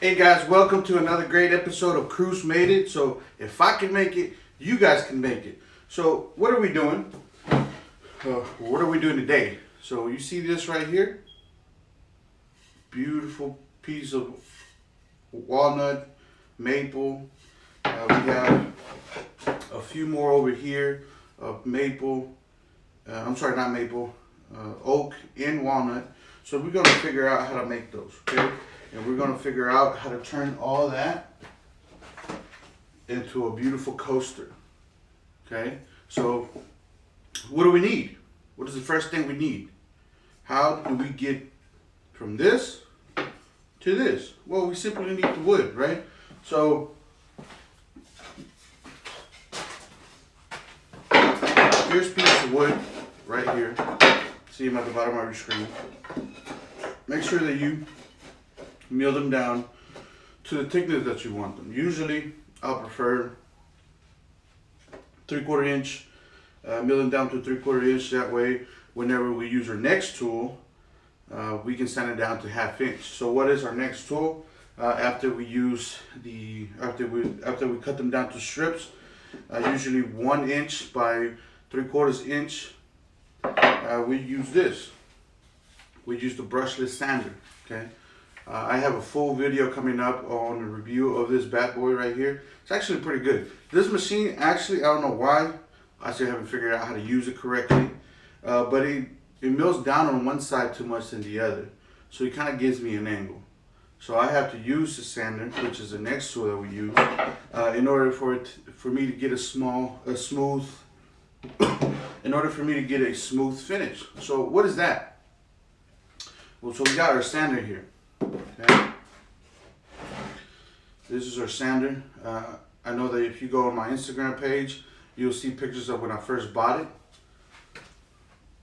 Hey guys, welcome to another great episode of Cruz Made It. So if I can make it, you guys can make it. So what are we doing? What are we doing today? So you see this right here? Beautiful piece of walnut, maple. We have a few more over here of maple. I'm sorry, not maple. Oak and walnut. So we're going to figure out how to make those, okay? And we're going to figure out how to turn all that into a beautiful coaster. Okay? So, what do we need? What is the first thing we need? How do we get from this to this? Well, we simply need the wood, right? So, here's a piece of wood right here. See them at the bottom of your screen. Make sure that you mill them down to the thickness that you want them. Usually, I'll prefer 3/4 inch. Mill them down to 3/4 inch. That way, whenever we use our next tool, we can sand it down to 1/2 inch. So, what is our next tool? After we cut them down to strips, usually 1 inch by 3/4 inch. We use this. We use the brushless sander. Okay. I have a full video coming up on a review of this bad boy right here. It's actually pretty good. This machine, actually, I don't know why. I still haven't figured out how to use it correctly. But it mills down on one side too much than the other. So it kind of gives me an angle. So I have to use the sander, which is the next tool that we use, in order for me to get a smooth finish. So what is that? Well, so we got our sander here. Okay. This is our sander. I know that if you go on my Instagram page, you'll see pictures of when I first bought it.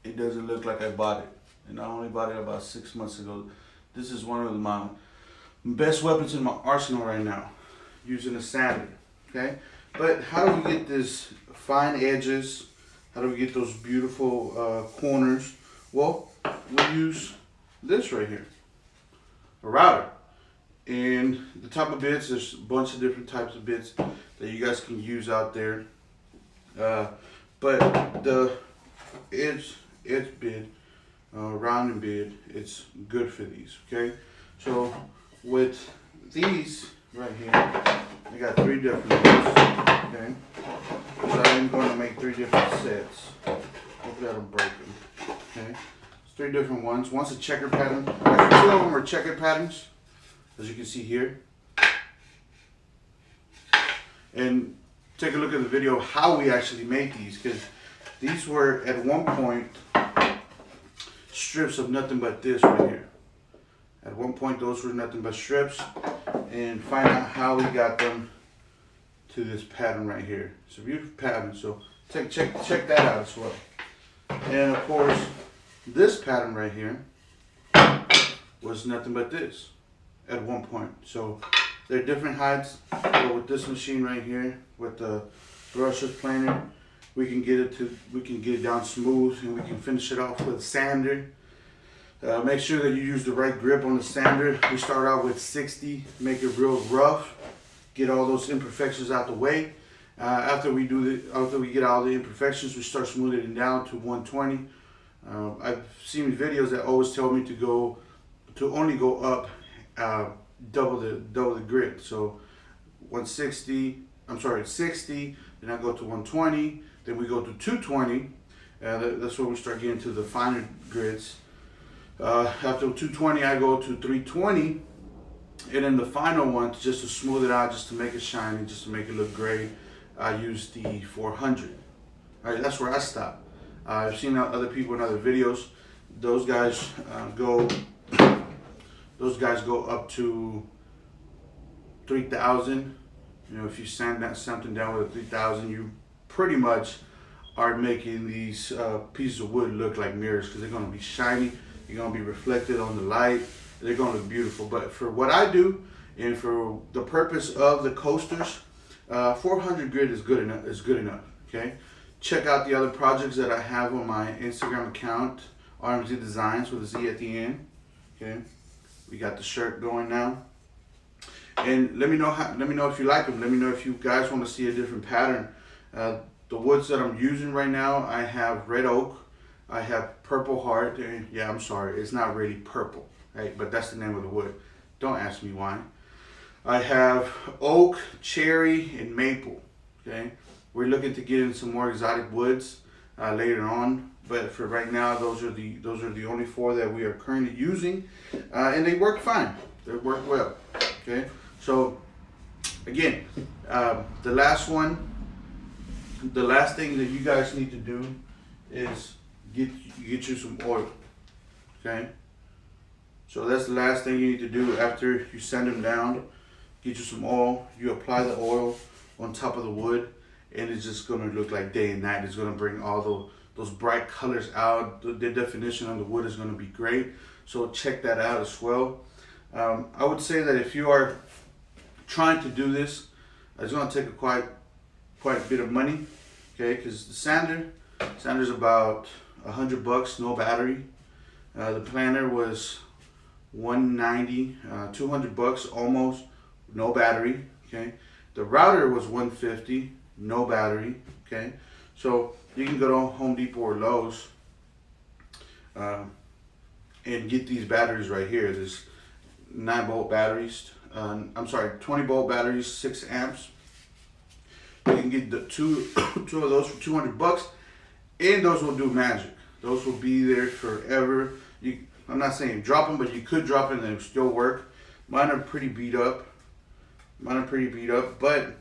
It doesn't look like I bought it. And I only bought it about 6 months ago. This is one of my best weapons in my arsenal right now, using a sander. Okay. But how do we get this fine edges? How do we get those beautiful corners? Well, we use this right here. A router. And the type of bits, there's a bunch of different types of bits that you guys can use out there. But the edge bit, rounding bit, it's good for these, okay? So with these right here, I got 3 different ones, okay? So I'm going to make 3 different sets. Hopefully I don't break them, okay? 3 different ones. One's a checker pattern. Actually, 2 of them are checker patterns, as you can see here. And take a look at the video of how we actually make these, because these were at one point strips of nothing but this right here. At one point, those were nothing but strips, and find out how we got them to this pattern right here. It's a beautiful pattern, so check that out as well. And of course, this pattern right here was nothing but this at one point. So they're different heights, but with this machine right here, with the brushless planer, we can get it down smooth, and we can finish it off with a sander. Make sure that you use the right grip on the sander. We start out with 60, make it real rough, get all those imperfections out the way. After we get all the imperfections, we start smoothing it down to 120. I've seen videos that always tell me to only go up double the grit. So 60, then I go to 120, then we go to 220. That's where we start getting to the finer grits. After 220, I go to 320, and then the final one, just to smooth it out, just to make it shiny, just to make it look great, I use the 400. All right, that's where I stop. I've seen other people in other videos. Those guys go up to 3,000. You know, if you sand something down with a 3,000, you pretty much are making these pieces of wood look like mirrors, because they're going to be shiny. They're going to be reflected on the light. They're going to look beautiful. But for what I do, and for the purpose of the coasters, 400 grit is good enough. Okay. Check out the other projects that I have on my Instagram account, rmcdesignz with a Z at the end. Okay, we got the shirt going now. And let me know if you like them. Let me know if you guys want to see a different pattern. The woods that I'm using right now, I have red oak, I have purple heart. Yeah, I'm sorry, it's not really purple, right? But that's the name of the wood. Don't ask me why. I have oak, cherry, and maple. Okay, we're looking to get in some more exotic woods later on, but for right now, those are the only 4 that we are currently using, and they work fine. They work well. Okay, so again, the last thing that you guys need to do is get you some oil. Okay, so that's the last thing you need to do after you sand them down. Get you some oil. You apply the oil on top of the wood, and it's just gonna look like day and night. It's gonna bring all those bright colors out. The definition on the wood is gonna be great. So check that out as well. I would say that if you are trying to do this, it's gonna take quite a bit of money. Okay, because the sander's about $100, no battery. The planer was $190, $200 almost, no battery. Okay, the router was $150, no battery. Okay, so you can go to Home Depot or Lowe's and get these batteries right here. There's 9-volt batteries. 20-volt batteries, 6 amps. You can get the two of those for $200, and those will do magic. Those will be there forever. I'm not saying drop them, but you could drop them and they'll still work. Mine are pretty beat up. But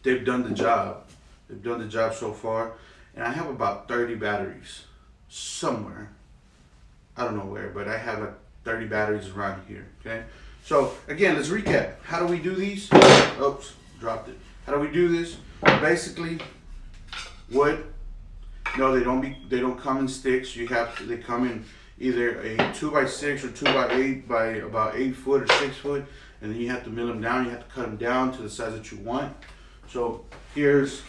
they've done the job. They've done the job so far. And I have about 30 batteries somewhere. I don't know where, but I have 30 batteries around here. Okay. So again, let's recap. How do we do these? Oops, dropped it. How do we do this? Basically, wood. No, they don't come in sticks. They come in either a 2x6 or 2x8 by about 8 foot or 6 foot, and then you have to mill them down. You have to cut them down to the size that you want. So here's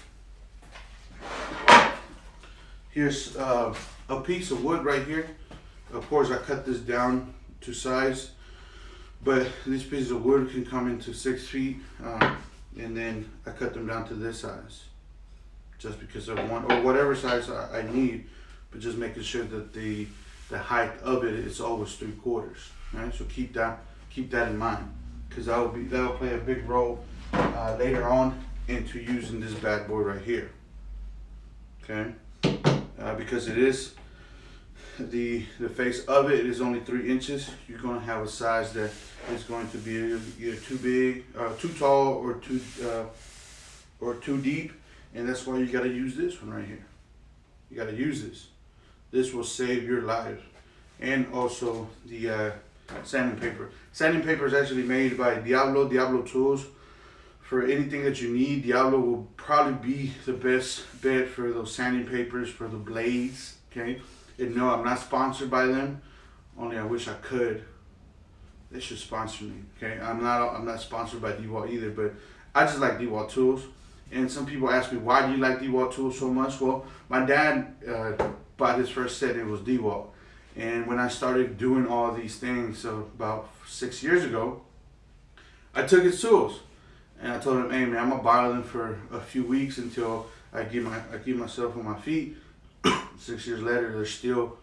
a piece of wood right here. Of course, I cut this down to size, but these pieces of wood can come into 6 feet, and then I cut them down to this size, just because I want, or whatever size I need, but just making sure that the height of it is always 3/4. Right, so keep that in mind, because that'll play a big role later on into using this bad boy right here. Okay, because it is the face of it is only 3 inches. You're going to have a size that is going to be either too big, too tall, or too deep, and that's why you got to use this one right here. You got to use this. This will save your life. And also the sanding paper. Sanding paper is actually made by Diablo Tools. For anything that you need, Diablo will probably be the best bet for those sanding papers, for the blades. Okay. And no, I'm not sponsored by them. Only I wish I could. They should sponsor me. Okay. I'm not sponsored by DeWalt either, but I just like DeWalt tools. And some people ask me, why do you like DeWalt tools so much? Well, my dad bought his first set, and it was DeWalt. And when I started doing all these things, so about 6 years ago, I took his tools. And I told him, hey man, I'm gonna borrow them for a few weeks until I get myself on my feet. 6 years later, they're still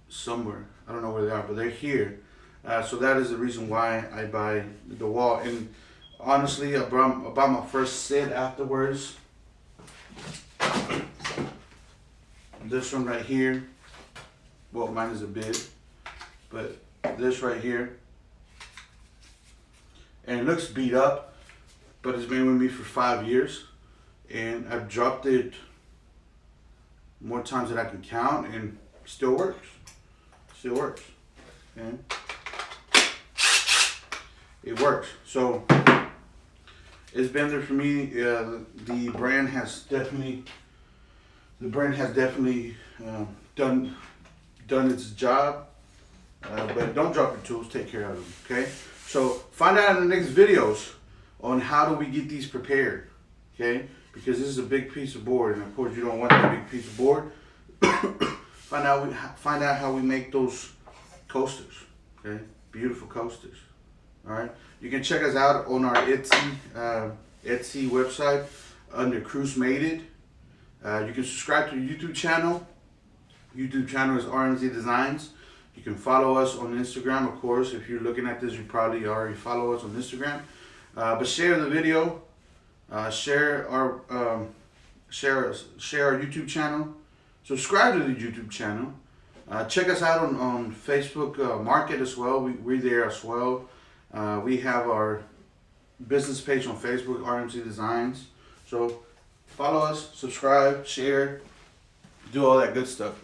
somewhere. I don't know where they are, but they're here. So that is the reason why I buy DeWalt. And honestly, I bought my first set afterwards. This one right here. Well, mine is a bit, but this right here. And it looks beat up, but it's been with me for 5 years, and I've dropped it more times than I can count, and still works. Still works. Okay? It works. So it's been there for me. The brand has definitely done its job. But don't drop your tools. Take care of them. Okay. So find out in the next videos on how do we get these prepared, okay? Because this is a big piece of board, and of course you don't want that big piece of board. Find out how we make those coasters, okay? Beautiful coasters. All right. You can check us out on our Etsy website under cruzmadeit. You can subscribe to the YouTube channel. YouTube channel is rmcdesignz. You can follow us on Instagram, of course. If you're looking at this, you probably already follow us on Instagram. But share the video. Share our YouTube channel. Subscribe to the YouTube channel. Check us out on Facebook Market as well. We're there as well. We have our business page on Facebook, rmcdesignz. So follow us, subscribe, share, do all that good stuff.